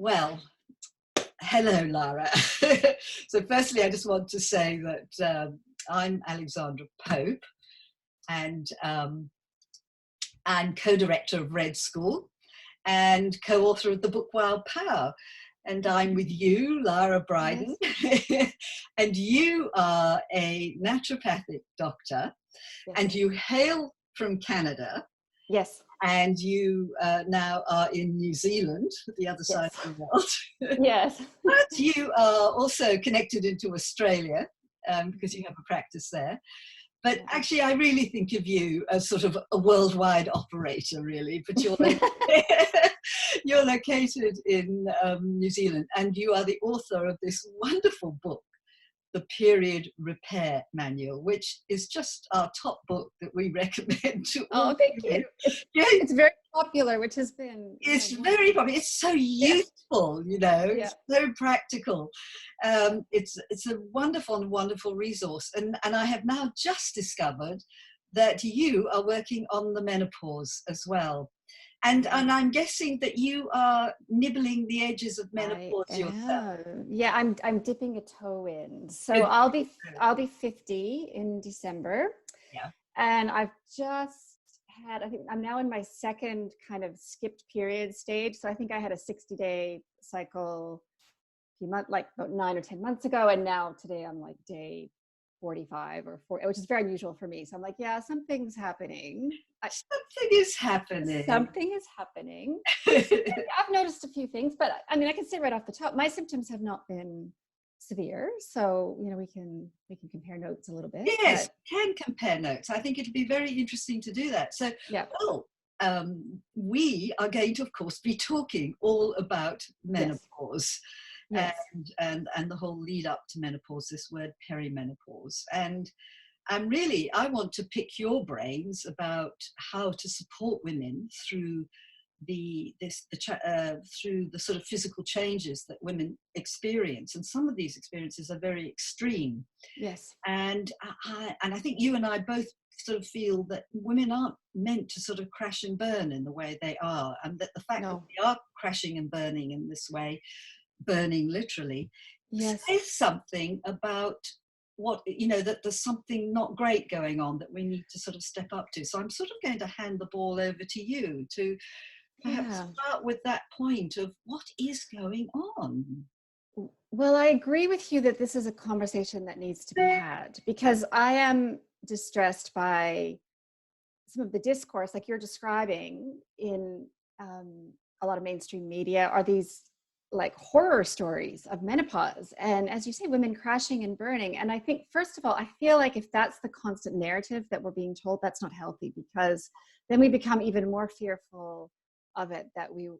Well, hello, Lara. So firstly, I just want to say that I'm Alexandra Pope, and I'm co-director of Red School and co-author of the book Wild Power. And I'm with you, Lara Briden, Yes. and you are a naturopathic doctor, Yes. and you hail from Canada, Yes. and you now are in New Zealand, the other side Yes. of the world. Yes. But you are also connected into Australia because you have a practice there. But Yeah. actually, I really think of you as sort of a worldwide operator, really. But you're located in New Zealand, and you are the author of this wonderful book, The Period Repair Manual, which is just our top book that we recommend to all Oh, thank women. you. Yeah, It's very popular, which has been it's very wonderful. popular. It's so Yes. useful, you know. Yeah. It's so practical. It's a wonderful resource. And I have now just discovered that you are working on the menopause as well. And I'm guessing that you are nibbling the edges of I menopause yourself. am. Yeah, I'm dipping a toe in. So Good. I'll be 50 in December. Yeah. And I've just I think I'm now in my second kind of skipped period stage. So I think I had a 60-day cycle a few months, like about 9 or 10 months ago. And now today I'm like day 45 or 40, which is very unusual for me. So I'm like, yeah, something's happening. Something is happening. Something is happening. I've noticed a few things, but I mean, I can say right off the top, my symptoms have not been severe. So, we can compare notes a little bit. Yes, can compare notes. I think it'd be very interesting to do that. So, yeah. well, we are going to, of course, be talking all about menopause. Yes. And the whole lead up to menopause, this word perimenopause. And really, I want to pick your brains about how to support women through through the sort of physical changes that women experience, and some of these experiences are very extreme. Yes. And I think you and I both sort of feel that women aren't meant to sort of crash and burn in the way they are, and that the fact that we are crashing and burning in this way, burning literally, says something about what, that there's something not great going on that we need to sort of step up to. So I'm sort of going to hand the ball over to you to perhaps start with that point of what is going on. Well, I agree with you that this is a conversation that needs to be had, because I am distressed by some of the discourse, like you're describing in a lot of mainstream media, are these like horror stories of menopause. And as you say, women crashing and burning. And I think, first of all, I feel like if that's the constant narrative that we're being told, that's not healthy, because then we become even more fearful of it than we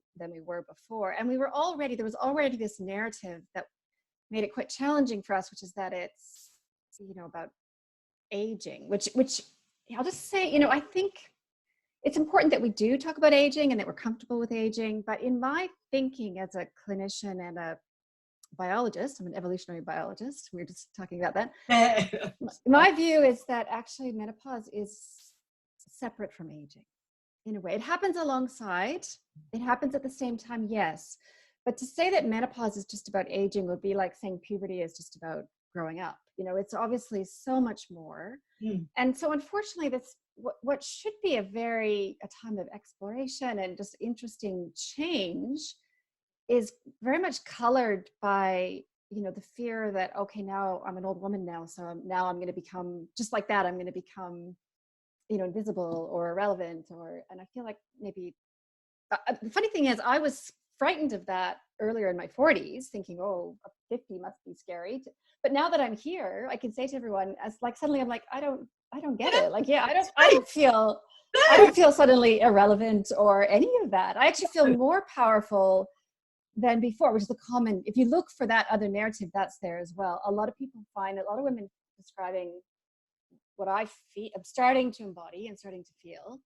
were before. And there was already this narrative that made it quite challenging for us, which is that it's, about aging, which I'll just say, I think it's important that we do talk about aging and that we're comfortable with aging. But in my thinking as a clinician and a biologist, I'm an evolutionary biologist, we were just talking about that. My view is that actually menopause is separate from aging in a way. It happens alongside, it happens at the same time, yes. But to say that menopause is just about aging would be like saying puberty is just about growing up. It's obviously so much more. And so unfortunately, that's what should be a time of exploration and just interesting change is very much colored by, the fear that, okay, now I'm an old woman now, so I'm going to become just like that. I'm going to become, invisible or irrelevant, and I feel like maybe the funny thing is I was frightened of that earlier in my 40s, thinking, oh, 50 must be scary. But now that I'm here, I can say to everyone, as like suddenly I'm like, I don't get it. Like, yeah, I don't feel suddenly irrelevant or any of that. I actually feel more powerful than before, which is if you look for that other narrative, that's there as well. A lot of women describing what I feel, I'm starting to embody and starting to feel,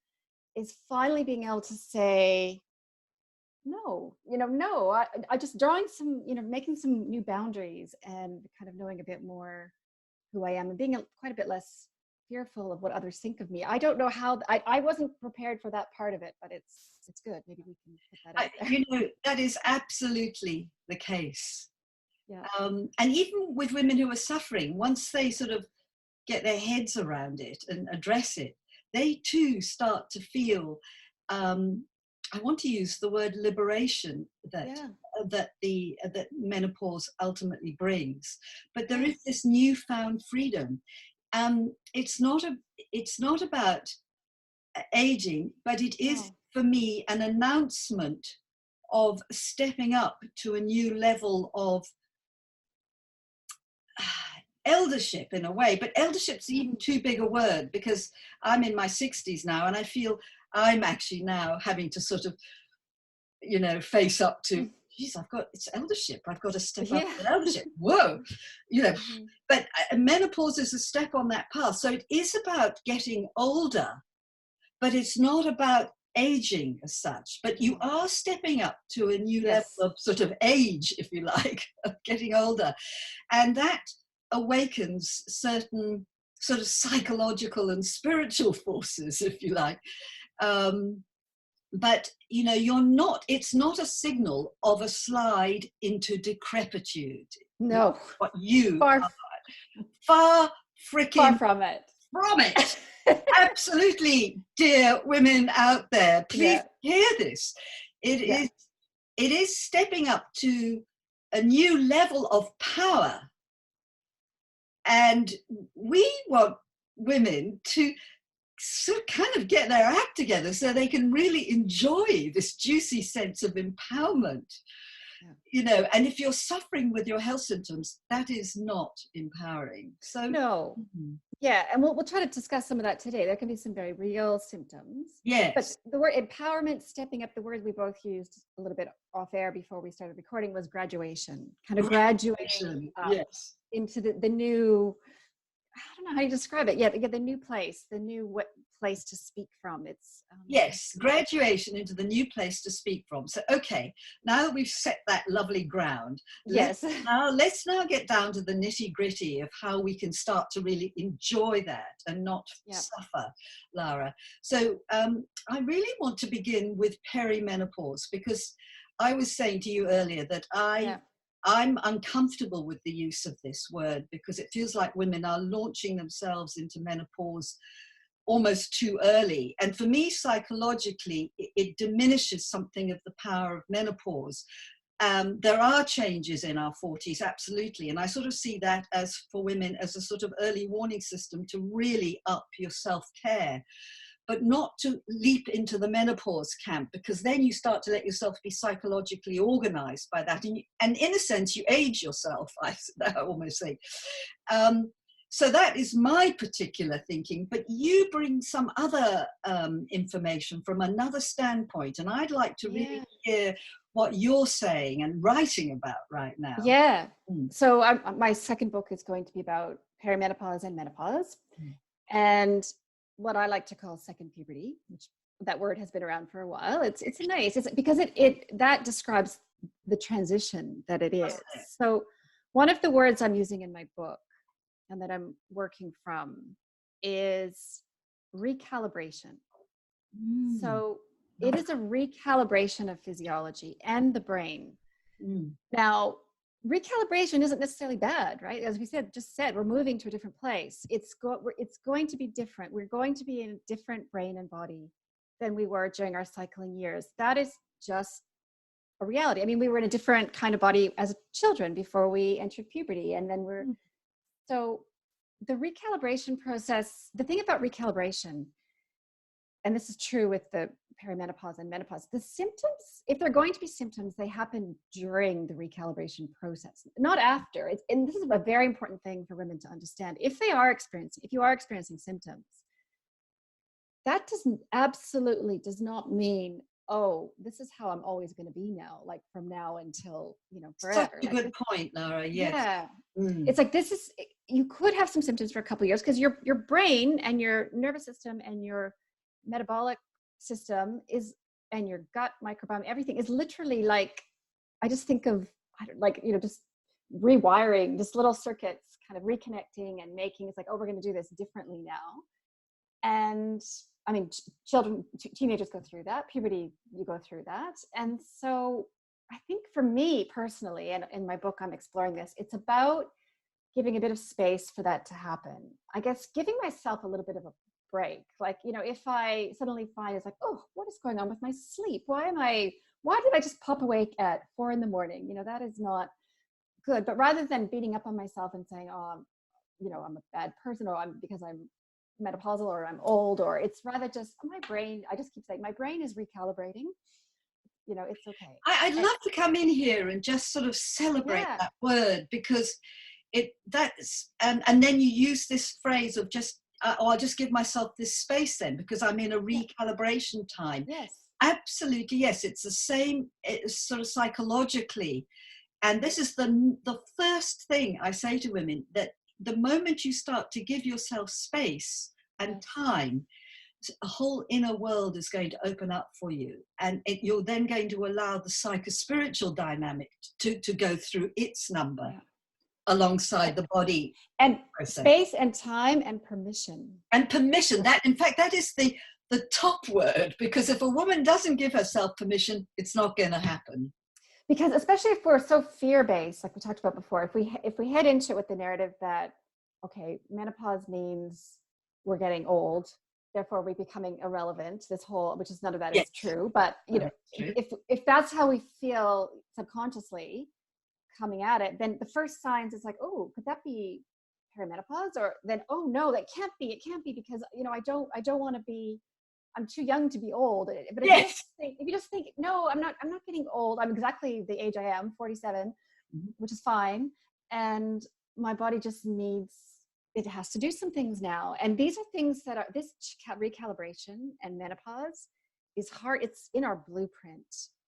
is finally being able to say, no, I just drawing some, making some new boundaries and kind of knowing a bit more who I am and being quite a bit less fearful of what others think of me. I don't know how, I wasn't prepared for that part of it, but it's it's good. Maybe we can put that out there. You know, that is absolutely the case. Yeah. And even with women who are suffering, once they sort of get their heads around it and address it, they too start to feel, I want to use the word liberation that that menopause ultimately brings. But there is this newfound freedom. It's not about aging, but it is for me an announcement of stepping up to a new level of eldership in a way. But eldership's even too big a word, because I'm in my 60s now, and I feel I'm actually now having to sort of, you know, face up to, geez, it's eldership. I've got to step up to eldership. Whoa, you know. But menopause is a step on that path. So it is about getting older, but it's not about aging as such. But you are stepping up to a new level of sort of age, if you like, of getting older. And that awakens certain sort of psychological and spiritual forces, if you like. But, you know, it's not a signal of a slide into decrepitude. No. What you far from it. From it. Absolutely, dear women out there, please hear this. It is stepping up to a new level of power. And we want women to sort of kind of get their act together so they can really enjoy this juicy sense of empowerment. You know, and if you're suffering with your health symptoms, that is not empowering. So no. Yeah, and we'll try to discuss some of that today. There can be some very real symptoms. Yes. But the word empowerment, stepping up, the word we both used a little bit off air before we started recording was graduation. Kind of graduation into the new, I don't know how you describe it. Yeah, the new place, the new place to speak from. It's graduation into the new place to speak from. So okay, now that we've set that lovely ground, let's now get down to the nitty gritty of how we can start to really enjoy that and not suffer, Lara. So I really want to begin with perimenopause, because I was saying to you earlier that I'm uncomfortable with the use of this word, because it feels like women are launching themselves into menopause almost too early. And for me, psychologically, it diminishes something of the power of menopause. There are changes in our 40s, absolutely. And I sort of see that as, for women, as a sort of early warning system to really up your self-care, but not to leap into the menopause camp, because then you start to let yourself be psychologically organized by that. And in a sense, you age yourself, I almost say. So that is my particular thinking, but you bring some other information from another standpoint, and I'd like to really hear what you're saying and writing about right now. Yeah. So my second book is going to be about perimenopause and menopause, and what I like to call second puberty, which that word has been around for a while. It's nice. It's because that describes the transition that it is. So one of the words I'm using in my book and that I'm working from is recalibration. So it is a recalibration of physiology and the brain. Now, recalibration isn't necessarily bad, right? As we just said, we're moving to a different place. It's going to be different. We're going to be in a different brain and body than we were during our cycling years. That is just a reality. I mean, we were in a different kind of body as children before we entered puberty. And then so the recalibration process, the thing about recalibration, and this is true with the perimenopause and menopause, the symptoms, if they're going to be symptoms, they happen during the recalibration process, not after. And this is a very important thing for women to understand. If you are experiencing symptoms, that absolutely does not mean, oh, this is how I'm always going to be now, like from now until, forever. Such a good point, Lara. Yes. Yeah. It's like, you could have some symptoms for a couple of years, because your brain and your nervous system and your metabolic system and your gut microbiome, everything is literally like, I just think of just rewiring, just little circuits kind of reconnecting and making, it's like, oh, we're going to do this differently now. And I mean, children, teenagers go through that, puberty, you go through that. And so I think for me personally, and in my book, I'm exploring this, it's about giving a bit of space for that to happen. I guess giving myself a little bit of a break. Like, you know, if I suddenly find it's like, oh, what is going on with my sleep? Why did I just pop awake at 4 a.m? You know, that is not good. But rather than beating up on myself and saying, oh, you know, I'm a bad person, or because I'm menopausal, or I'm old, or it's rather just my brain, I just keep saying my brain is recalibrating. You know, it's okay. I'd love to come in here and just sort of celebrate that word, because that's and then you use this phrase of just I'll just give myself this space then because I'm in a recalibration time. Yes, absolutely, yes. It's the same. It's sort of psychologically, and this is the first thing I say to women, that the moment you start to give yourself space and time, a whole inner world is going to open up for you, and you're then going to allow the psychospiritual dynamic to go through its number alongside the body and process. Space and time and permission. That, in fact, that is the top word, because if a woman doesn't give herself permission, it's not going to happen. Because especially if we're so fear-based, like we talked about before, if we head into it with the narrative that, okay, menopause means we're getting old, therefore we're becoming irrelevant, which is none of that is true, but you know, if that's how we feel subconsciously coming at it, then the first signs is like, oh, could that be perimenopause? Or then, oh no, it can't be because, you know, I don't want to be, I'm too young to be old. But if you just think, no, I'm not getting old. I'm exactly the age I am, 47, which is fine. And my body just it has to do some things now. And these are things that are, this recalibration and menopause is hard. It's in our blueprint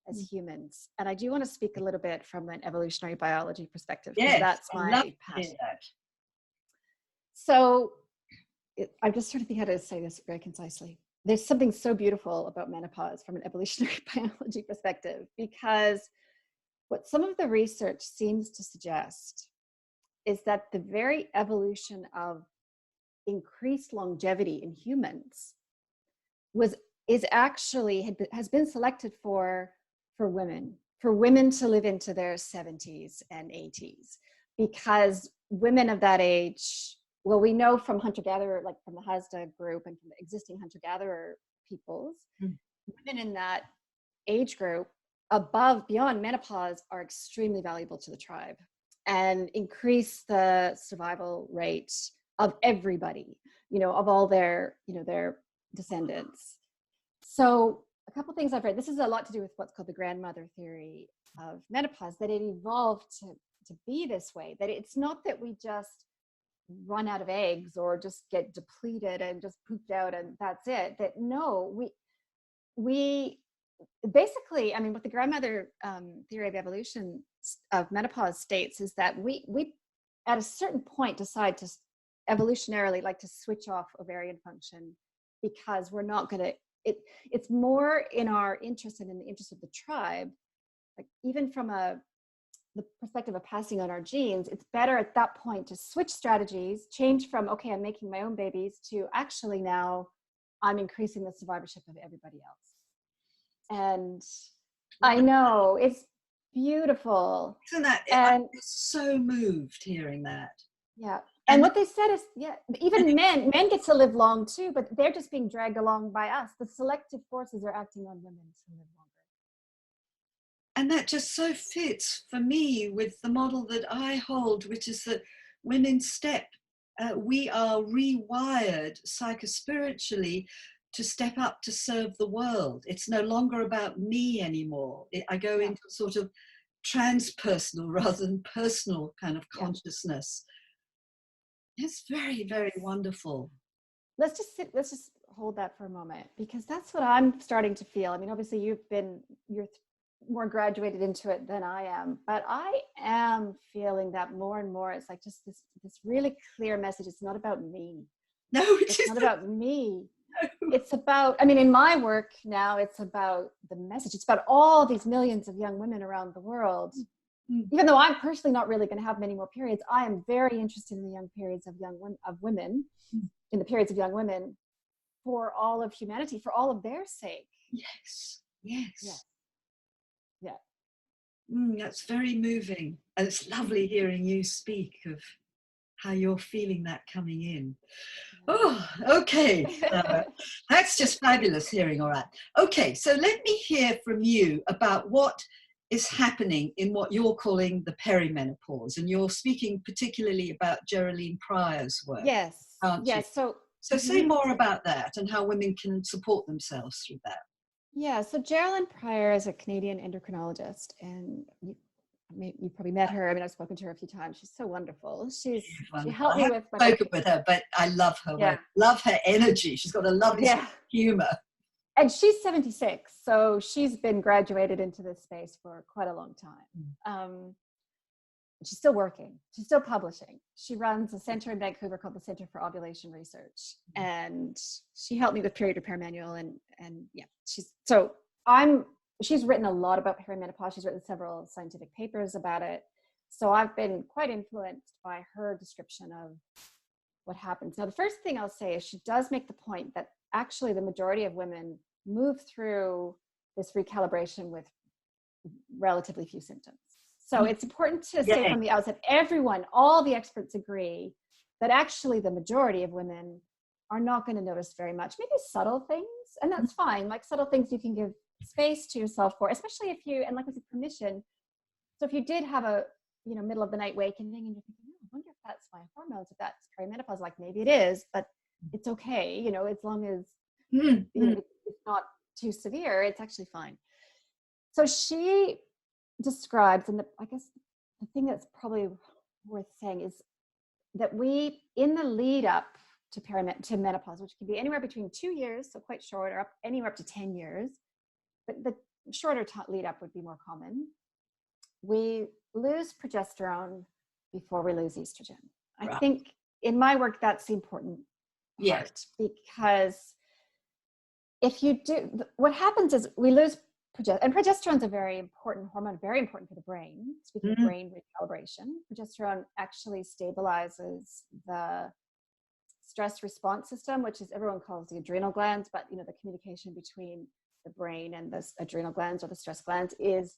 as humans. And I do want to speak a little bit from an evolutionary biology perspective, because that's my passion. So I'm just trying to think how to say this very concisely. There's something so beautiful about menopause from an evolutionary biology perspective, because what some of the research seems to suggest is that the very evolution of increased longevity in humans has been selected for women to live into their 70s and 80s, because women of that ance, well, we know from hunter-gatherer, like from the Hasda group and from the existing hunter-gatherer peoples, women in that age group beyond menopause are extremely valuable to the tribe and increase the survival rate of everybody, you know, of all their descendants. So a couple things I've read, this is a lot to do with what's called the grandmother theory of menopause, that it evolved to be this way, that it's not that we just run out of eggs or just get depleted and just pooped out and that's it. That no, we basically, I mean, what the grandmother theory of evolution of menopause states is that we at a certain point decide to evolutionarily like to switch off ovarian function, because we're not going to, it's more in our interest and in the interest of the tribe, like even from the perspective of passing on our genes, it's better at that point to switch strategies, change from, okay, I'm making my own babies, to actually now I'm increasing the survivorship of everybody else. And I know, it's beautiful. Isn't that, I'm so moved hearing that. Yeah. And what they said is, even men get to live long too, but they're just being dragged along by us. The selective forces are acting on women to live longer. And that just so fits for me with the model that I hold, which is that women step. We are rewired psychospiritually to step up to serve the world. It's no longer about me anymore. I go into sort of transpersonal rather than personal kind of consciousness. It's very, very wonderful. Let's just hold that for a moment, because that's what I'm starting to feel. I mean, obviously you're more graduated into it than I am, but I am feeling that more and more. It's like just this really clear message. It's not about me. No, it's not about me. No. It's about, I mean, in my work now, it's about the message. It's about all these millions of young women around the world. Even though I'm personally not really going to have many more periods, I am very interested in the young periods of women, in the periods of young women, for all of humanity, for all of their sake. Yes, yes. Yes. Yeah. That's very moving. And it's lovely hearing you speak of how you're feeling that coming in. Oh, okay. That's just fabulous hearing all that. Okay, so let me hear from you about what is happening in what you're calling the perimenopause. And you're speaking particularly about Geraldine Pryor's work, Yes. aren't you? Yes. So say more about that and how women can support themselves through that. Yeah, so Geraldine Pryor is a Canadian endocrinologist, and you probably met her. I mean, I've spoken to her a few times. She's so wonderful. She helped me with I haven't spoken with her, but I love her work. Love her energy. She's got a lovely humor. And she's 76, so she's been graduated into this space for quite a long time. She's still working. She's still publishing. She runs a center in Vancouver called the Center for Ovulation Research, and she helped me with period repair manual. And yeah, she's written a lot about perimenopause. She's written several scientific papers about it. So I've been quite influenced by her description of what happens. Now, the first thing I'll say is she does make the point that actually the majority of women move through this recalibration with relatively few symptoms. So it's important to say from the outset, all the experts agree that actually the majority of women are not going to notice very much, maybe subtle things, and that's fine. Like subtle things you can give space to yourself for, especially if you, and like with permission. So if you did have a, middle of the night awakening and you're thinking, I wonder if that's my hormones, if that's perimenopause, like maybe it is, but it's okay, as long as it's not too severe, it's actually fine. So she describes, and I guess the thing that's probably worth saying is that we, in the lead up to menopause, which can be anywhere between 2 years, so quite short, or anywhere up to 10 years, but the shorter lead up would be more common. We lose progesterone before we lose estrogen. I think in my work, that's the important part, because if you do, what happens is we lose and progesterone is a very important hormone, very important for the brain. Speaking of brain recalibration, progesterone actually stabilizes the stress response system, which is everyone calls the adrenal glands, but the communication between the brain and the adrenal glands or the stress glands is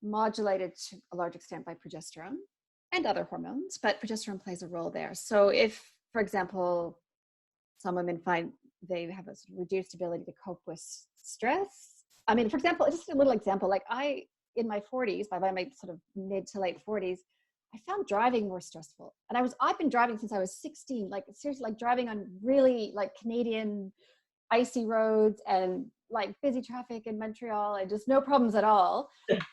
modulated to a large extent by progesterone and other hormones, but progesterone plays a role there. So if, for example, some women find they have a sort of reduced ability to cope with stress. I mean, for example, just a little example, like in my 40s, by my sort of mid to late 40s, I found driving more stressful. And I've been driving since I was 16, like seriously, like driving on really like Canadian icy roads and like busy traffic in Montreal and just no problems at all.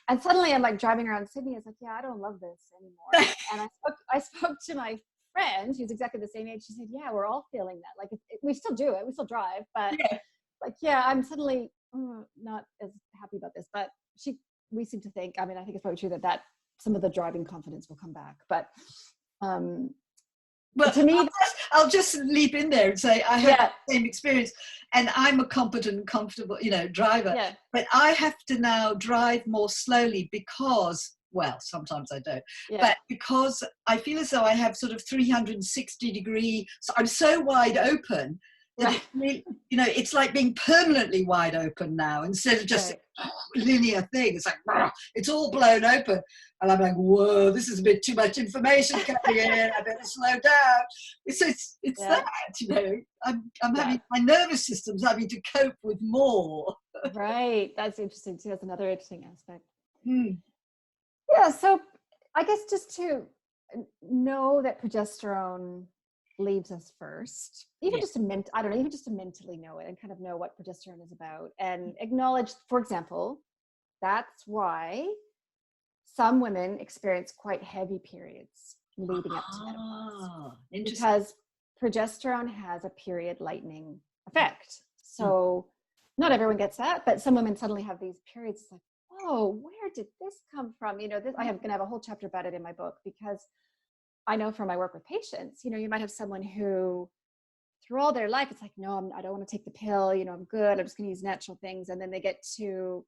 And suddenly I'm like driving around Sydney. It's like, I don't love this anymore. And I spoke to my friend who's exactly the same age. She said, yeah, we're all feeling that. Like we still do it. We still drive, but I'm suddenly not as happy about this. But we seem to think, I think it's probably true that some of the driving confidence will come back. But well, to me, I'll just leap in there and say I have the same experience, and I'm a competent and comfortable, driver. Yeah. But I have to now drive more slowly because, well, sometimes I don't, but because I feel as though I have sort of 360 degree. So I'm so wide open. That it's like being permanently wide open now instead of just linear thing. It's like it's all blown open, and I'm like, whoa, this is a bit too much information coming in. I better slow down. It's that I'm having my nervous system's having to cope with more. Right, that's interesting too. That's another interesting aspect. Yeah, so I guess just to know that progesterone leaves us first, even just to mentally know it and kind of know what progesterone is about and acknowledge, for example, that's why some women experience quite heavy periods leading up to menopause, because progesterone has a period lightening effect. So not everyone gets that, but some women suddenly have these periods. It's like, oh, where did this come from? I'm going to have a whole chapter about it in my book, because I know from my work with patients, you might have someone who through all their life, it's like, no, I don't want to take the pill, I'm good. I'm just going to use natural things. And then they get to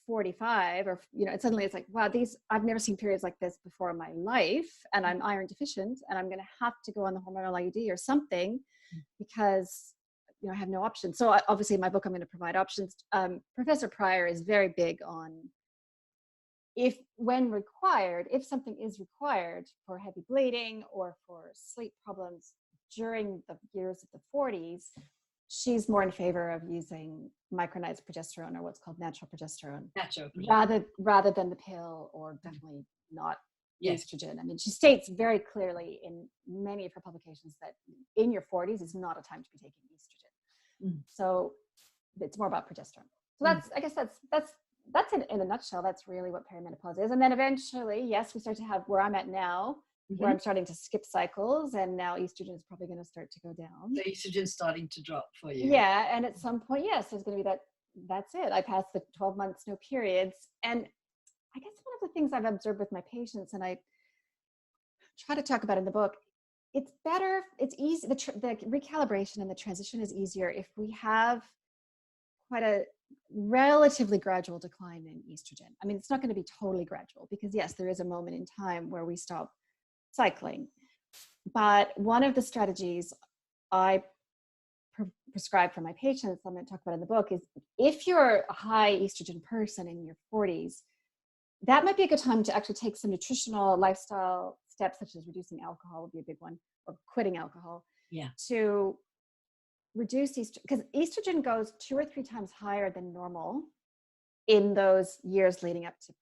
45 or, and suddenly it's like, wow, I've never seen periods like this before in my life. And I'm iron deficient and I'm going to have to go on the hormonal IUD or something, because I have no options. So obviously in my book, I'm going to provide options. Professor Pryor is very big on if something is required for heavy bleeding or for sleep problems during the years of the 40s, she's more in favor of using micronized progesterone, or what's called natural progesterone. Rather than the pill, or definitely not estrogen. I mean, she states very clearly in many of her publications that in your 40s is not a time to be taking estrogen. So it's more about progesterone. So I guess that's it in a nutshell. That's really what perimenopause is. And then eventually, yes, we start to have where I'm at now, where I'm starting to skip cycles, and now estrogen is probably going to start to go down. So estrogen's starting to drop for you. Yeah, and at some point, yes, there's going to be that's it. I passed the 12 months, no periods. And I guess one of the things I've observed with my patients, and I try to talk about in the book, it's easy, the recalibration and the transition is easier if we have quite a relatively gradual decline in estrogen. I mean, it's not going to be totally gradual, because yes, there is a moment in time where we stop cycling. But one of the strategies I prescribe for my patients, I'm going to talk about in the book, is if you're a high estrogen person in your 40s, that might be a good time to actually take some nutritional lifestyle steps, such as reducing alcohol would be a big one, or quitting alcohol, to reduce estrogen, because estrogen goes 2 or 3 times higher than normal in those years leading up to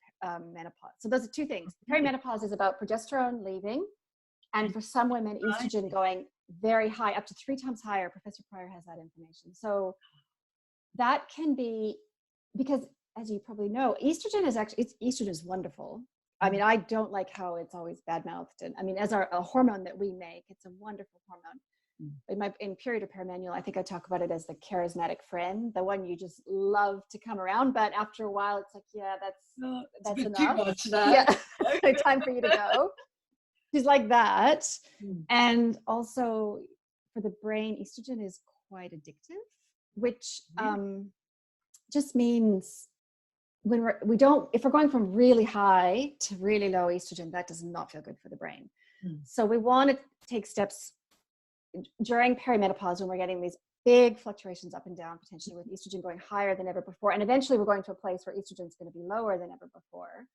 menopause. So those are two things. Perimenopause is about progesterone leaving, and for some women, estrogen going very high, up to 3 times higher. Professor Pryor has that information. So that can be, because as you probably know, estrogen is wonderful. I mean, I don't like how it's always bad-mouthed. And I mean, as a hormone that we make, it's a wonderful hormone. In Period or Perimennual, I think I talk about it as the charismatic friend, the one you just love to come around, but after a while it's like, yeah, that's enough. Too much now. Yeah, time for you to go. She's like that. And also for the brain, estrogen is quite addictive, which just means if we're going from really high to really low estrogen, that does not feel good for the brain. So we want to take steps during perimenopause, when we're getting these big fluctuations up and down, potentially with estrogen going higher than ever before, and eventually we're going to a place where estrogen is going to be lower than ever before.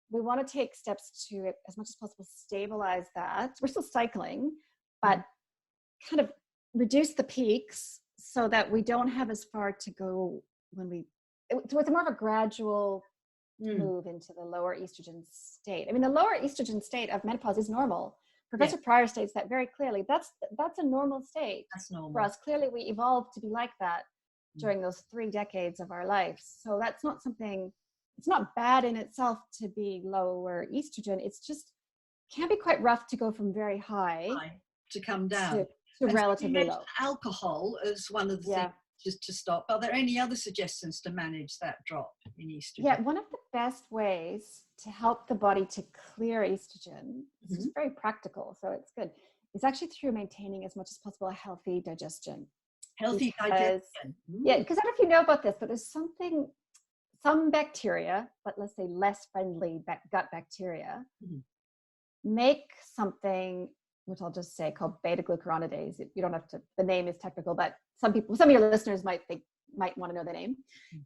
We want to take steps to, as much as possible, stabilize that. We're still cycling, but kind of reduce the peaks so that we don't have as far to go so it's more of a gradual move into the lower estrogen state. I mean, the lower estrogen state of menopause is normal. Professor Pryor states that very clearly. That's a normal state. That's normal for us. Clearly, we evolved to be like that during those 3 decades of our lives. So that's not something. It's not bad in itself to be lower estrogen. It's just can be quite rough to go from very high to come down to relatively low. Alcohol as one of the things just to stop. Are there any other suggestions to manage that drop in estrogen? Yeah, one of the best ways to help the body to clear estrogen, it's just very practical, so it's good, is actually through maintaining as much as possible a healthy digestion. Digestion. Yeah, because I don't know if you know about this, but there's some bacteria, but let's say less friendly gut bacteria, make something, which I'll just say, called beta-glucuronidase. You don't have to, the name is technical, but some of your listeners might want to know the name.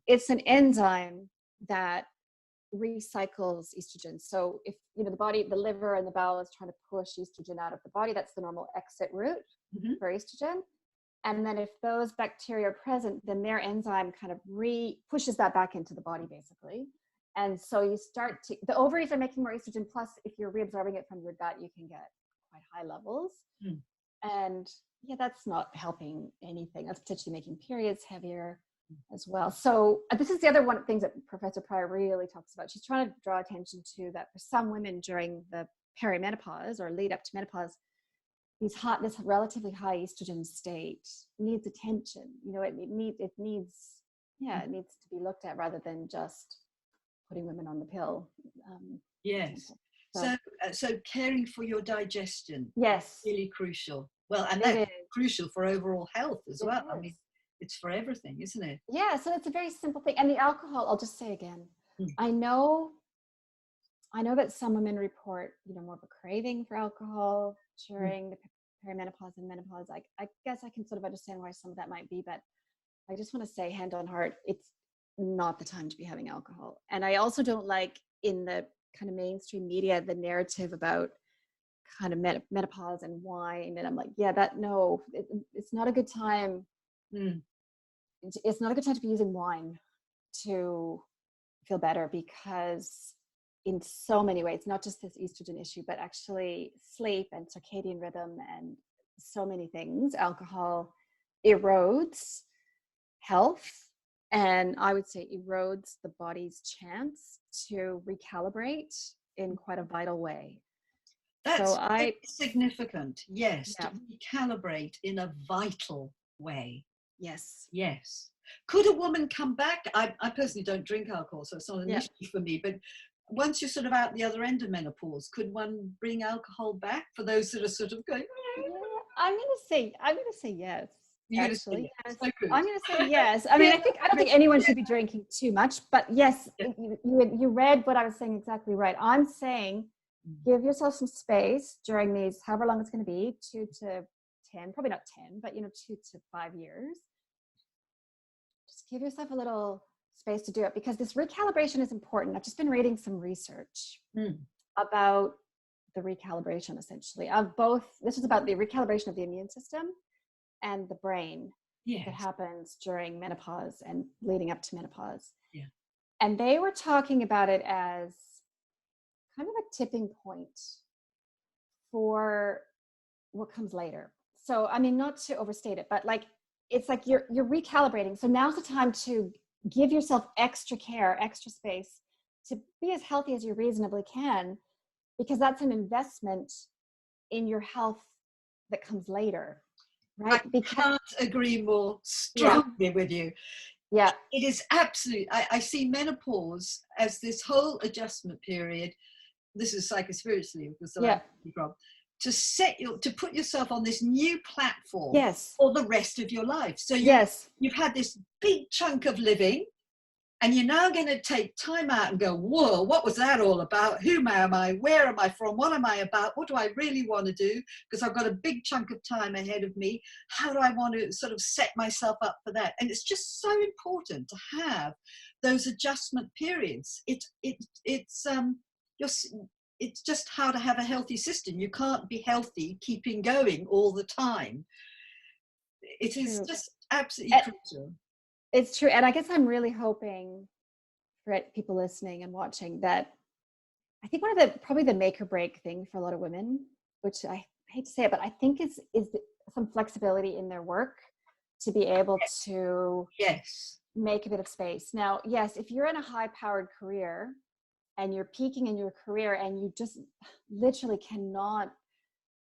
It's an enzyme that recycles estrogen. So if the liver and the bowel is trying to push estrogen out of the body, that's the normal exit route for estrogen. And then if those bacteria are present, then their enzyme kind of pushes that back into the body, basically. And so the ovaries are making more estrogen, plus if you're reabsorbing it from your gut, you can get quite high levels. And that's not helping anything. That's potentially making periods heavier as well. So this is the other one of the things that Professor Pryor really talks about. She's trying to draw attention to that for some women during the perimenopause or lead up to menopause, this relatively high estrogen state needs attention. It needs to be looked at rather than just putting women on the pill. Yes. So caring for your digestion. Yes. Really crucial. Well, and that's crucial for overall health as well. I mean, it's for everything, isn't it? Yeah. So it's a very simple thing. And the alcohol, I'll just say again, I know that some women report, more of a craving for alcohol during the perimenopause and menopause, I guess I can sort of understand why some of that might be, but I just want to say, hand on heart, it's not the time to be having alcohol. And I also don't like, in the kind of mainstream media, the narrative about kind of menopause and wine. And I'm like, yeah, it's not a good time. It's not a good time to be using wine to feel better, because in so many ways, not just this estrogen issue, but actually sleep and circadian rhythm and so many things, alcohol erodes health, and I would say erodes the body's chance to recalibrate in quite a vital way. That's significant. Yes, yeah. to recalibrate in a vital way. Yes. Yes. Could a woman come back? I personally don't drink alcohol, so it's not an issue for me. But once you're sort of out the other end of menopause, could one bring alcohol back for those that are sort of going? I'm going to say yes. Actually, yes. So I'm going to say yes. I mean, I don't think anyone should be drinking too much, but yes, you read what I was saying exactly right. I'm saying, give yourself some space during these, however long it's going to be, 2 to 10, probably not 10, but 2 to 5 years. Just give yourself a little space to do it, because this recalibration is important. I've just been reading some research about the recalibration, essentially, of both. This is about the recalibration of the immune system and the brain that happens during menopause and leading up to menopause. Yeah. And they were talking about it as kind of a tipping point for what comes later. So, I mean, not to overstate it, but like, it's like you're recalibrating. So now's the time to give yourself extra care, extra space to be as healthy as you reasonably can, because that's an investment in your health that comes later, right? I can't agree more strongly with you. Yeah. It is absolutely, I see menopause as this whole adjustment period. This is psychospiritually, because to put yourself on this new platform for the rest of your life. So you've had this big chunk of living, and you're now going to take time out and go, whoa, what was that all about? Who am I? Where am I from? What am I about? What do I really want to do? Because I've got a big chunk of time ahead of me. How do I want to sort of set myself up for that? And it's just so important to have those adjustment periods. It's just how to have a healthy system. You can't be healthy keeping going all the time. It is just absolutely crucial. It's true. And I guess I'm really hoping for people listening and watching that I think one of probably the make or break thing for a lot of women, which I hate to say it, but I think is some flexibility in their work to be able to make a bit of space. Now, yes, if you're in a high powered career and you're peaking in your career and you just literally cannot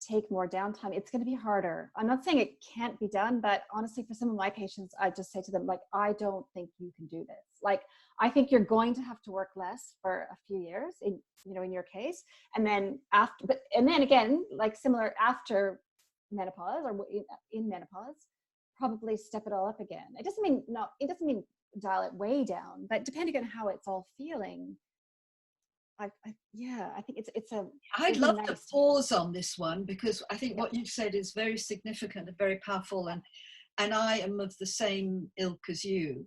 take more downtime, it's going to be harder. I'm not saying it can't be done, but honestly, for some of my patients, I just say to them, like, I don't think you can do this. Like, I think you're going to have to work less for a few years in your case. And then again, like similar after menopause or in menopause, probably step it all up again. It doesn't mean dial it way down, but depending on how it's all feeling, I think it's a. I'd love to pause on this one, because I think what you've said is very significant and very powerful, and I am of the same ilk as you.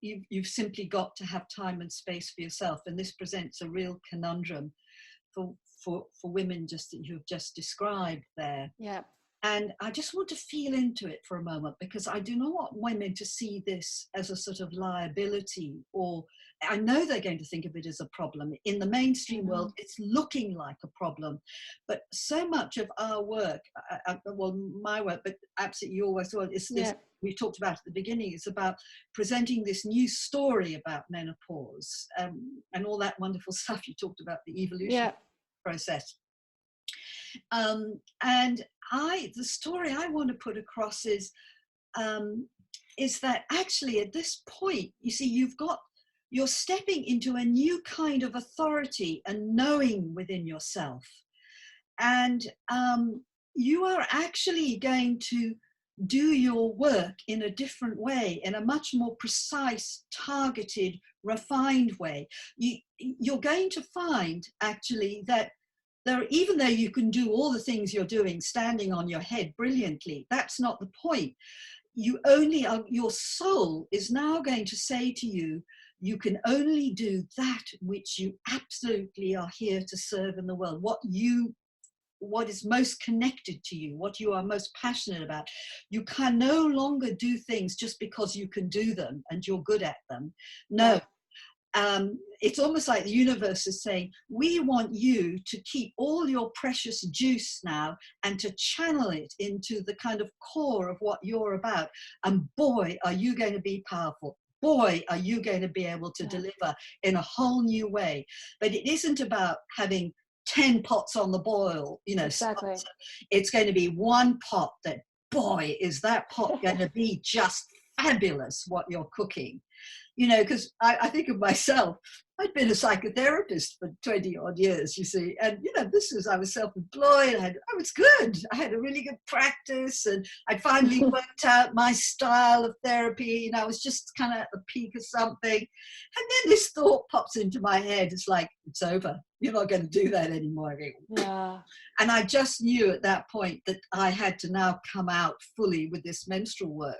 You've simply got to have time and space for yourself, and this presents a real conundrum for women just that you've just described there. Yeah. And I just want to feel into it for a moment, because I do not want women to see this as a sort of liability, or I know they're going to think of it as a problem. In the mainstream world, it's looking like a problem. But so much of our work, my work, but absolutely your work as well, is this, we talked about at the beginning, it's about presenting this new story about menopause and all that wonderful stuff you talked about, the evolution process. And the story I want to put across is that actually at this point, you see, you're stepping into a new kind of authority and knowing within yourself. And you are actually going to do your work in a different way, in a much more precise, targeted, refined way. You're going to find actually that even though you can do all the things you're doing standing on your head brilliantly, that's not the point. You only are, your soul is now going to say to you, you can only do that which you absolutely are here to serve in the world, what is most connected to you, what you are most passionate about. You can no longer do things just because you can do them and you're good at them. No. It's almost like the universe is saying, we want you to keep all your precious juice now and to channel it into the kind of core of what you're about. And boy, are you going to be powerful. Boy, are you going to be able to deliver in a whole new way. But it isn't about having 10 pots on the boil, you know. Exactly. It's going to be one pot that, boy, is that pot going to be just fabulous what you're cooking. You know, because I think of myself, I'd been a psychotherapist for 20 odd years, you see, and, you know, I was self-employed, I was good, I had a really good practice, and I'd finally worked out my style of therapy, you know, I was just kind of at the peak of something, and then this thought pops into my head, it's like, it's over, you're not going to do that anymore. Yeah. And I just knew at that point that I had to now come out fully with this menstrual work,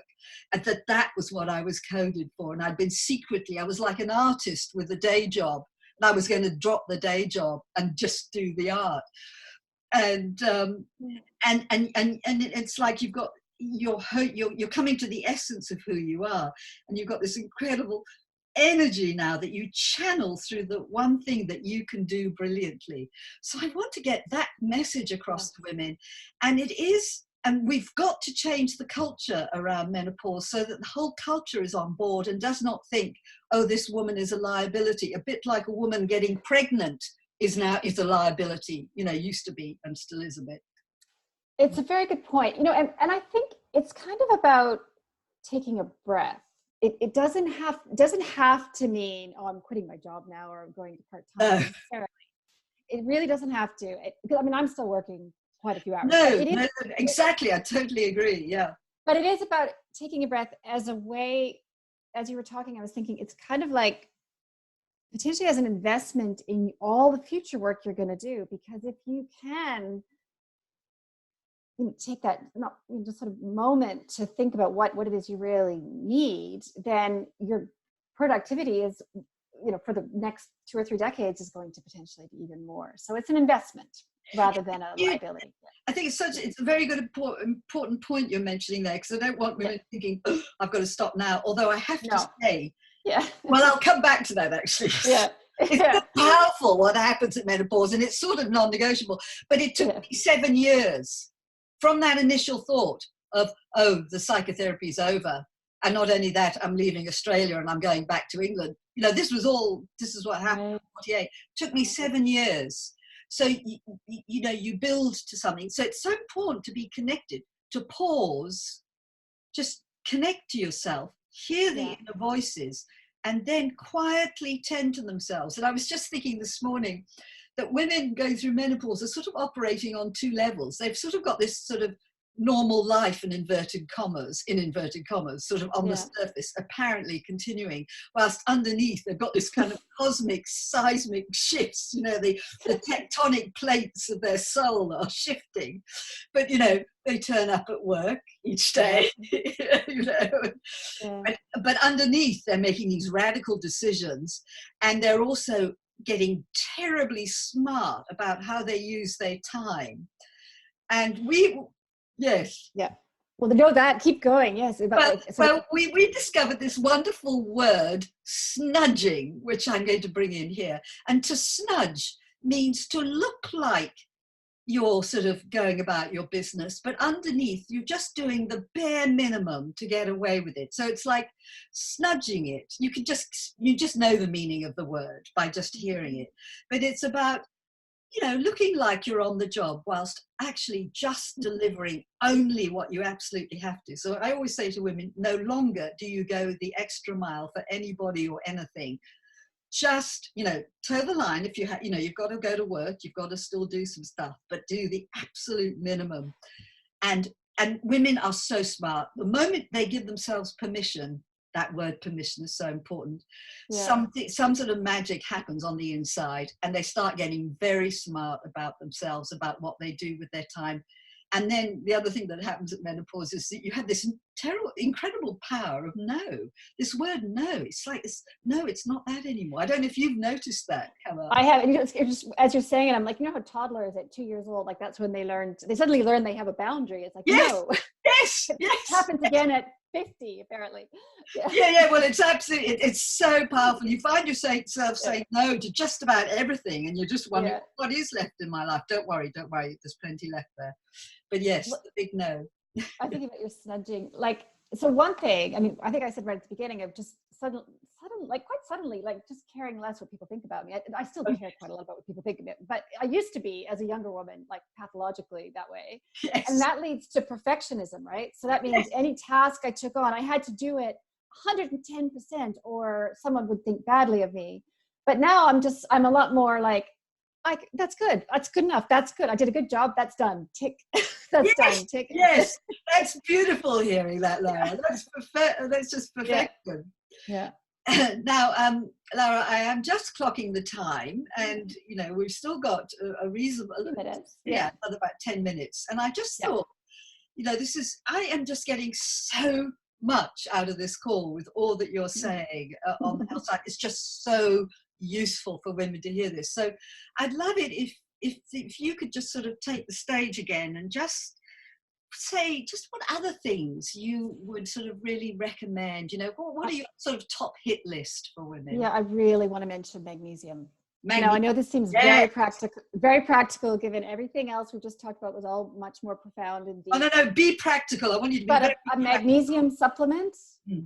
and that was what I was coded for. And I'd been secretly, I was like an artist with a day job, and I was going to drop the day job and just do the art. And it's like you've got you're coming to the essence of who you are, and you've got this incredible energy now that you channel through the one thing that you can do brilliantly. So I want to get that message across to women, and we've got to change the culture around menopause so that the whole culture is on board and does not think, oh, this woman is a liability, a bit like a woman getting pregnant is a liability, you know, used to be and still is a bit. It's a very good point, you know, and I think it's kind of about taking a breath. It doesn't have to mean, oh, I'm quitting my job now or I'm going to part-time necessarily. It really doesn't have to. I mean, I'm still working quite a few hours. No, exactly. I totally agree. Yeah. But it is about taking a breath as a way, as you were talking, I was thinking it's kind of like potentially as an investment in all the future work you're going to do, because if you can take that just sort of moment to think about what it is you really need, then your productivity is, you know, for the next 2 or 3 decades is going to potentially be even more. So it's an investment rather than a liability. I think it's a very good important point you're mentioning there, because I don't want women thinking, oh, I've got to stop now. Although I have to say, well, I'll come back to that actually. It's so powerful what happens at menopause, and it's sort of non-negotiable. But it took me 7 years from that initial thought of, oh, the psychotherapy is over. And not only that, I'm leaving Australia and I'm going back to England. You know, this is what happened in 48. It took me 7 years. So, you know, you build to something. So it's so important to be connected, to pause, just connect to yourself, hear the inner voices, and then quietly tend to themselves. And I was just thinking this morning that women going through menopause are sort of operating on 2 levels. They've sort of got this sort of normal life in inverted commas, sort of on the surface, apparently continuing, whilst underneath they've got this kind of cosmic seismic shifts, you know, the tectonic plates of their soul are shifting. But, you know, they turn up at work each day, you know. But underneath they're making these radical decisions, and they're also getting terribly smart about how they use their time. And well, to know that, keep going. We discovered this wonderful word, snudging, which I'm going to bring in here. And to snudge means to look like you're sort of going about your business, but underneath you're just doing the bare minimum to get away with it. So it's like snudging it. You just know the meaning of the word by just hearing it. But it's about, you know, looking like you're on the job whilst actually just delivering only what you absolutely have to. So I always say to women, no longer do you go the extra mile for anybody or anything. Just, you know, toe the line. If you have, you know, you've got to go to work, you've got to still do some stuff, but do the absolute minimum. And women are so smart. The moment they give themselves permission that word permission is so important. Yeah. Some sort of magic happens on the inside, and they start getting very smart about themselves, about what they do with their time. And then the other thing that happens at menopause is that you have this terrible, incredible power of no. This word no, it's like this, no, it's not that anymore. I don't know if you've noticed that come up. I have, and it's just as you're saying it, I'm like, you know how toddlers at 2 years old, like that's when they suddenly learn they have a boundary. It's like, Yes, no. yes, It yes. happens again at 50, apparently. Yeah. Well, it's absolutely, it's so powerful. You find yourself saying no to just about everything, and you're just wondering, what is left in my life? Don't worry. There's plenty left there. But yes, the big no. I think about your snudging. Like, so one thing, I mean, I think I said right at the beginning of just quite suddenly, like just caring less what people think about me. I still care quite a lot about what people think of me, but I used to be, as a younger woman, like pathologically that way. Yes. And that leads to perfectionism, right? So that means any task I took on, I had to do it 110% or someone would think badly of me. But now I'm a lot more like, that's good. That's good enough. That's good. I did a good job. That's done. Tick. That's done. Tick. Yes. That's beautiful hearing that, Lara. That's perfect. That's just perfection. Yeah. Now, Lara, I am just clocking the time, and we've still got a reasonable minutes. Another about 10 minutes. And I just thought, I am just getting so much out of this call with all that you're saying on the health side. It's just so useful for women to hear this. So I'd love it if you could just sort of take the stage again and just say just what other things you would sort of really recommend. What are your sort of top hit list for women? Yeah, I really want to mention magnesium. Now, I know this seems very practical given everything else we just talked about was all much more profound and deep. Oh, no, be practical. I want you to be But a magnesium supplement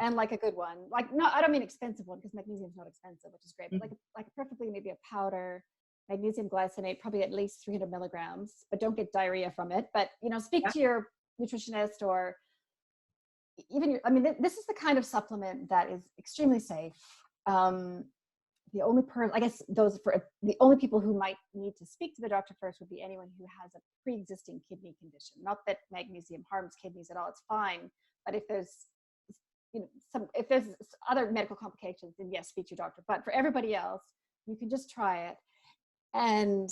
and like a good one. Like, no, I don't mean expensive one because magnesium is not expensive, which is great. But like preferably maybe a powder, magnesium glycinate, probably at least 300 milligrams, but don't get diarrhea from it. But, speak to your nutritionist or even this is the kind of supplement that is extremely safe. The only the only people who might need to speak to the doctor first would be anyone who has a pre-existing kidney condition. Not that magnesium harms kidneys at all, it's fine. But if there's if there's other medical complications, then yes, speak to your doctor. But for everybody else, you can just try it, and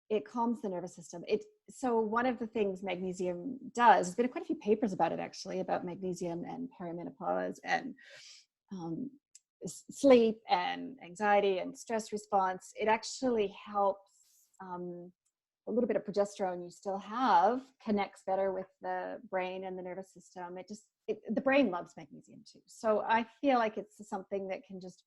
it calms the nervous system. So one of the things magnesium does, there's been quite a few papers about it actually, about magnesium and perimenopause and sleep and anxiety and stress response. It actually helps a little bit of progesterone you still have connects better with the brain and the nervous system. The brain loves magnesium too. So I feel like it's something that can just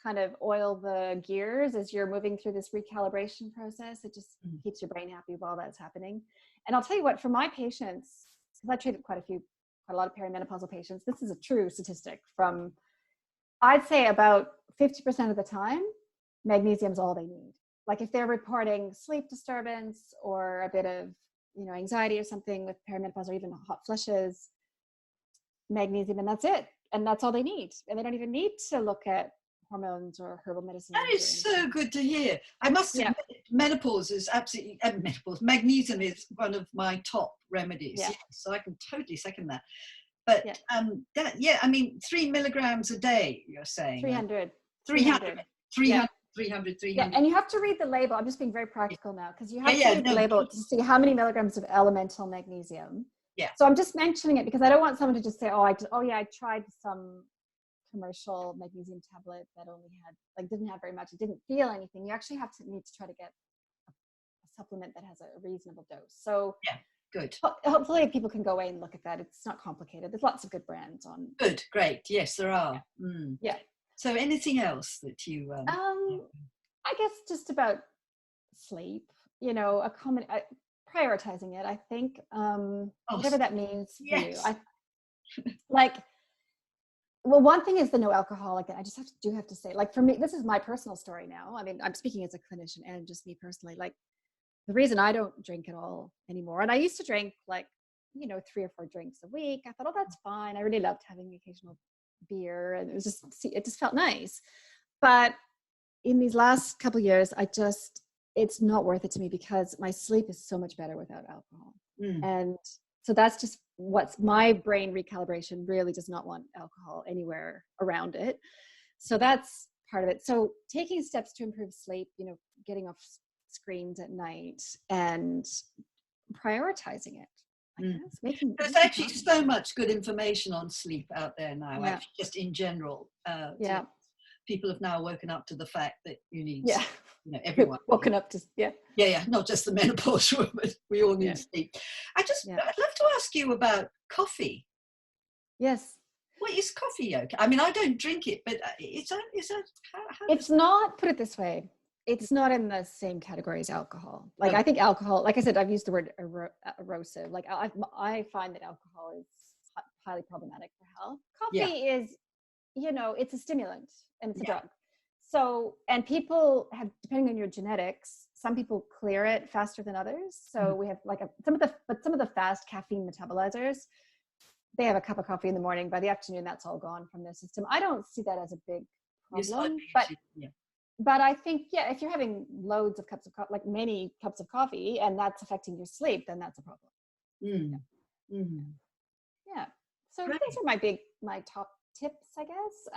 kind of oil the gears as you're moving through this recalibration process. It just keeps your brain happy while that's happening. And I'll tell you what, for my patients, because I treated quite a lot of perimenopausal patients, this is a true statistic from, I'd say about 50% of the time, magnesium's all they need. Like if they're reporting sleep disturbance or a bit of, anxiety or something with perimenopause or even hot flushes, magnesium, and that's it. And that's all they need. And they don't even need to look at hormones or herbal medicine. That is so good to hear. I must admit, menopause is absolutely, magnesium is one of my top remedies. Yeah. So I can totally second that. But 3 milligrams a day, you're saying? 300. 300. Yeah, and you have to read the label. I'm just being very practical now because you have to read the label to see how many milligrams of elemental magnesium. Yeah. So I'm just mentioning it because I don't want someone to just say, I tried some commercial magnesium tablet that only had, didn't have very much. It didn't feel anything. You actually need to try to get a supplement that has a reasonable dose. So yeah, good. Hopefully people can go away and look at that. It's not complicated. There's lots of good brands on. Good, great. Yes, there are. Yeah. So anything else that you? I guess just about sleep. Prioritizing it. I think whatever that means for you. One thing is the no alcohol. Again, I just have to say, for me, this is my personal story now. I mean, I'm speaking as a clinician and just me personally. The reason I don't drink at all anymore, and I used to drink 3 or 4 drinks a week. I thought, that's fine. I really loved having the occasional beer, and it just felt nice. But in these last couple of years, it's not worth it to me because my sleep is so much better without alcohol. And So that's just what's my brain recalibration really does not want alcohol anywhere around it. So that's part of it. So taking steps to improve sleep, getting off screens at night and prioritizing it. There's actually so much good information on sleep out there now, actually, just in general. People have now woken up to the fact that you need everyone woken up to not just the menopause woman. We all need sleep. I'd love to ask you about coffee. Yes. What is coffee? Okay, I mean, I don't drink it, but it's not, put it this way, it's not in the same category as alcohol. Like, I think alcohol, like I said, I've used the word erosive. Like, I find that alcohol is highly problematic for health. Coffee is, it's a stimulant and it's a drug. So, and people have, depending on your genetics, some people clear it faster than others. So we have like some of the fast caffeine metabolizers, they have a cup of coffee in the morning. By the afternoon, that's all gone from their system. I don't see that as a big problem, but I think, if you're having loads of cups of coffee, like many cups of coffee, and that's affecting your sleep, then that's a problem. So those are my top tips, I guess.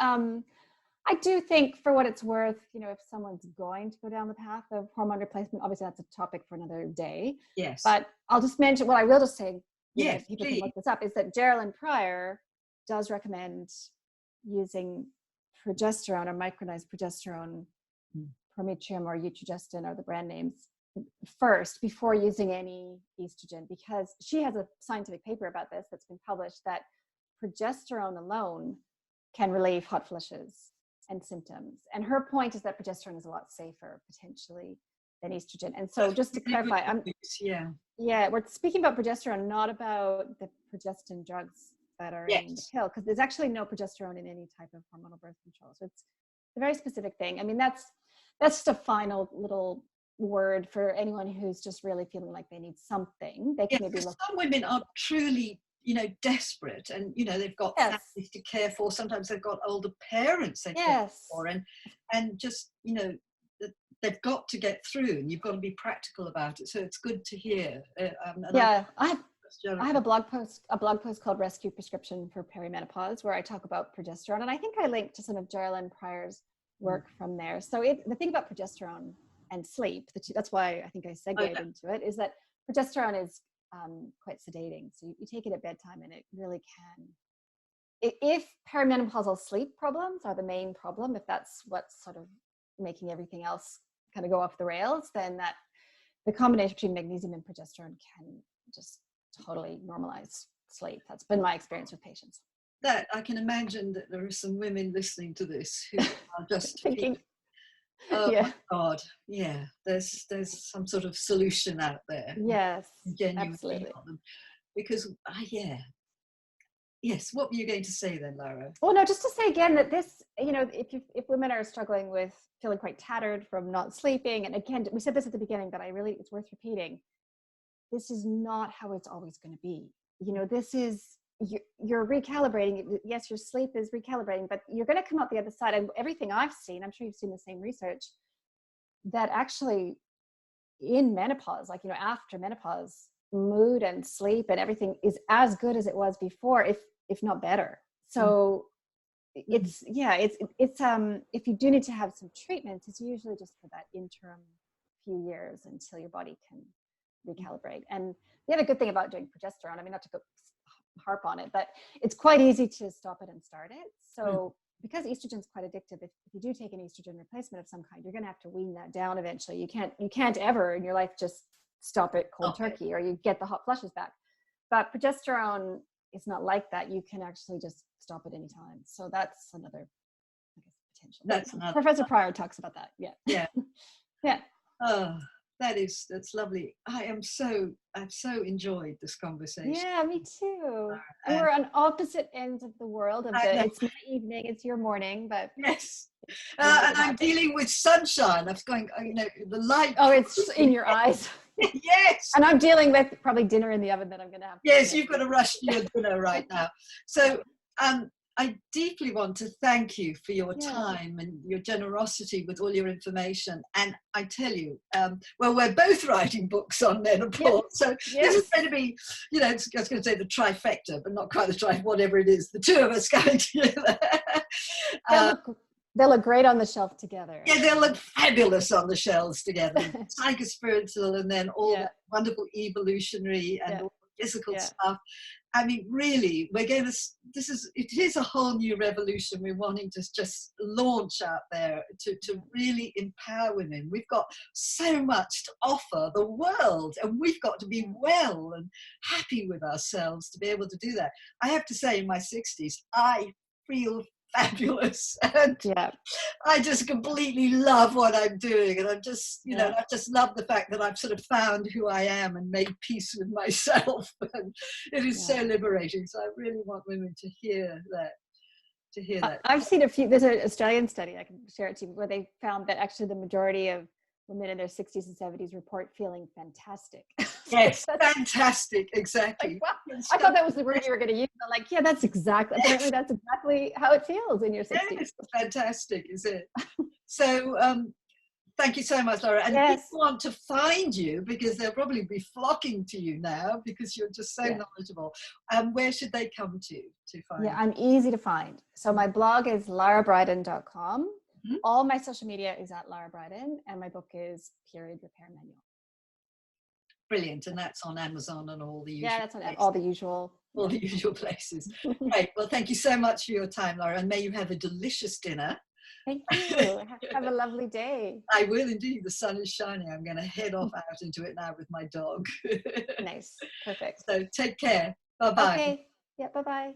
I do think, for what it's worth, if someone's going to go down the path of hormone replacement, obviously that's a topic for another day. Yes. But I'll just mention, what I will just say, people can look this up, is that Geraldine Pryor does recommend using progesterone or micronized progesterone, Prometrium or Eutrogestin are the brand names, first before using any estrogen, because she has a scientific paper about this that's been published, that progesterone alone can relieve hot flushes and symptoms. And her point is that progesterone is a lot safer potentially than estrogen. And so just to clarify, we're speaking about progesterone, not about the progestin drugs that are in the pill, because there's actually no progesterone in any type of hormonal birth control. So it's a very specific thing. I mean, that's just a final little word for anyone who's just really feeling like they need something. They can maybe look. Some women are truly, desperate, and they've got families to care for. Sometimes they've got older parents they care for, and just they've got to get through, and you've got to be practical about it. So it's good to hear. I have a blog post called Rescue Prescription for Perimenopause, where I talk about progesterone, and I think I linked to some of Geraldine Pryor's work from there. So the thing about progesterone and sleep, that's why I think I segued into it, is that progesterone is quite sedating. So you take it at bedtime, and it really can. If perimenopausal sleep problems are the main problem, if that's what's sort of making everything else kind of go off the rails, then that the combination between magnesium and progesterone can just totally normalize sleep. That's been my experience with patients. That I can imagine that there are some women listening to this who are just thinking, my God, there's some sort of solution out there. Yes, absolutely. Because what were you going to say then, Lara? Well, no, just to say again that this, if women are struggling with feeling quite tattered from not sleeping, and again, we said this at the beginning, but it's worth repeating. This is not how it's always going to be. This is, you're recalibrating. Yes, your sleep is recalibrating, but you're going to come out the other side. And everything I've seen, I'm sure you've seen the same research, that actually in menopause, after menopause, mood and sleep and everything is as good as it was before, if not better. So it's if you do need to have some treatment, it's usually just for that interim few years until your body can recalibrate. And the other good thing about doing progesterone, I mean, not to go harp on it, but it's quite easy to stop it and start it. So because estrogen is quite addictive, if you do take an estrogen replacement of some kind, you're going to have to wean that down eventually. You can't ever in your life just stop it cold turkey, or you get the hot flushes back. But progesterone is not like that. You can actually just stop at any time. So that's another, potential. That's another. Professor Pryor talks about that. Yeah. Oh, that's lovely. I've so enjoyed this conversation. Yeah, me too. And we're on opposite ends of the world. It's my evening, it's your morning, but yes. And I'm dealing with sunshine. I was going, the light. Oh, it's in your eyes. Yes. And I'm dealing with probably dinner in the oven that I'm going to have. Yes, you've got to rush to your dinner right now. So I deeply want to thank you for your time and your generosity with all your information. And I tell you, well, we're both writing books on menopause. So this is going to be, you know, I was going to say the trifecta, but not quite the whatever it is, the two of us coming together. They'll look great on the shelf together. Yeah, they'll look fabulous on the shelves together. Psychospiritual, and then all the wonderful evolutionary and all the physical stuff. I mean, really, we're going to, it is a whole new revolution we're wanting to just launch out there to really empower women. We've got so much to offer the world, and we've got to be well and happy with ourselves to be able to do that. I have to say, in my 60s, I feel fabulous, and I just completely love what I'm doing, and I'm just, you know, I just love the fact that I've sort of found who I am and made peace with myself, and it is so liberating. So I really want women to hear that. I've seen there's an Australian study, I can share it to you, where they found that actually the majority of women in their 60s and 70s report feeling fantastic. Yes, fantastic, exactly. Like, wow. I thought that was the word you were going to use. I'm like, apparently that's exactly how it feels in your 60s. Yes, fantastic, is it? So thank you so much, Lara. And if people want to find you, because they'll probably be flocking to you now because you're just so knowledgeable, where should they come to find you? I'm easy to find. So my blog is larabriden.com. All my social media is at Lara Briden, and my book is Period Repair Manual. Brilliant, and that's on Amazon and all the usual. Yeah, that's on all the usual places. Great. Well, thank you so much for your time, Lara, and may you have a delicious dinner. Thank you. Have a lovely day. I will indeed. The sun is shining. I'm going to head off out into it now with my dog. Nice. Perfect. So take care. Bye bye. Okay. Yeah. Bye bye.